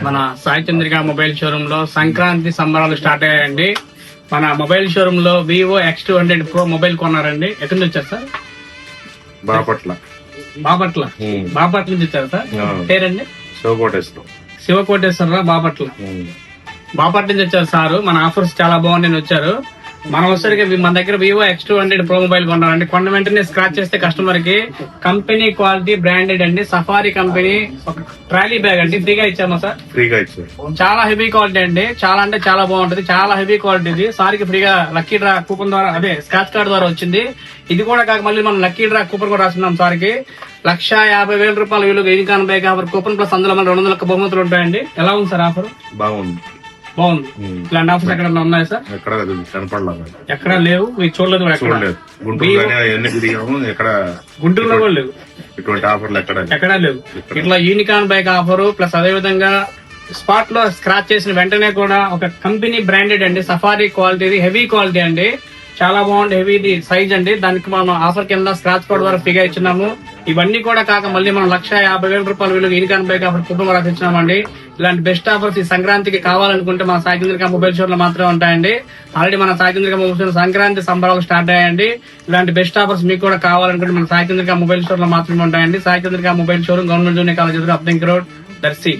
మన Sai Chandrika mobile showroom లో సంక్రాంతి సంబరాలు స్టార్ట్ అయ్యాయండి. మన మొబైల్ షోరూమ్ లో వివో X200 Pro మొబైల్ కొన్నారండి. ఎక్కడి నుంచి వచ్చారు సార్? బాపట్ల నుంచి వచ్చారు సార్. పేరండి? శివకోటేశ్వరరావు బాపట్ల నుంచి వచ్చారు సార్. మన ఆఫర్స్ చాలా బాగున్నాయని వచ్చారు. మనం వచ్చేసరికి మన దగ్గర వివో X200 Pro మొబైల్ కొన్నారండి. కొన్న వెంటనే స్క్రాచ్ చేస్తే కస్టమర్ కి కంపెనీ క్వాలిటీ బ్రాండెడ్ అండి, సఫారీ కంపెనీ ఒక ట్రాలీ బ్యాగ్ అండి ఫ్రీగా ఇచ్చామా సార్? ఫ్రీగా ఇచ్చారు. చాలా హెవీ క్వాలిటీ అండి, చాలా అంటే చాలా బాగుంటది, చాలా హెవీ క్వాలిటీ. ఇది సార్కి ఫ్రీగా లక్కీ డ్రా కూపన్ ద్వారా అదే స్క్రాచ్ కార్డ్ ద్వారా వచ్చింది. ఇది కూడా కాక మళ్ళీ మనం లక్కీ డ్రా కూపన్ కూడా రాస్తున్నాం సార్కి. 1,50,000 రూపాయల విలువ unicorn bike offer coupon plus అందులో మన 200 బహుమతులు ఉంటాయండి. ఎలా ఉంది సార్ ఆఫర్? బాగుంది. ఇలాంటి ఆఫర్స్ ఎక్కడ ఉన్నాయి సార్? ఎక్కడ లేవు, మీరు చూడలేదు. గుంటూరులో కూడా లేవు, ఎక్కడా లేవు. ఇట్లా యూనికాన్ బైక్ ఆఫర్ ప్లస్ అదే విధంగా స్పాట్ లో స్క్రాచ్ చేసిన వెంటనే కూడా ఒక కంపెనీ బ్రాండెడ్ అండి, సఫారీ క్వాలిటీ, హెవీ క్వాలిటీ అండి, చాలా బాగుంది. హెవీ సైజ్ అండి. దానికి మనం ఆఫర్ కింద స్క్రాచ్ కోడ్ ద్వారా ఫ్రీగా ఇచ్చినాము. ఇవన్నీ కూడా కాక మళ్ళీ మనం 1,50,000 రూపాయల విలువ యూనికాన్ బైక్ ఆఫర్ కూపన్ కూడా ఇచ్చినామండి. ఇలాంటి బెస్ట్ ఆఫర్స్ ఈ సంక్రాంతికి కావాలనుకుంటే మన సాయి చంద్రిక మొబైల్ షోర్ లో మాత్రమే ఉంటాయండి. ఆల్రెడీ మన సాయి చంద్రిక మొబైల్ షోర్ సంక్రాంతి సంబరాలు స్టార్ట్ అయ్యాయండి. ఇలాంటి బెస్ట్ ఆఫర్స్ మీకు కూడా కావాలనుకుంటే మన సాయి చంద్రిక మొబైల్ షోర్ లో మాత్రమే ఉంటాయండి. Sai Chandrika mobile showroom, government junior college ఎదురు, అప్పింక్ రోడ్, దర్శి.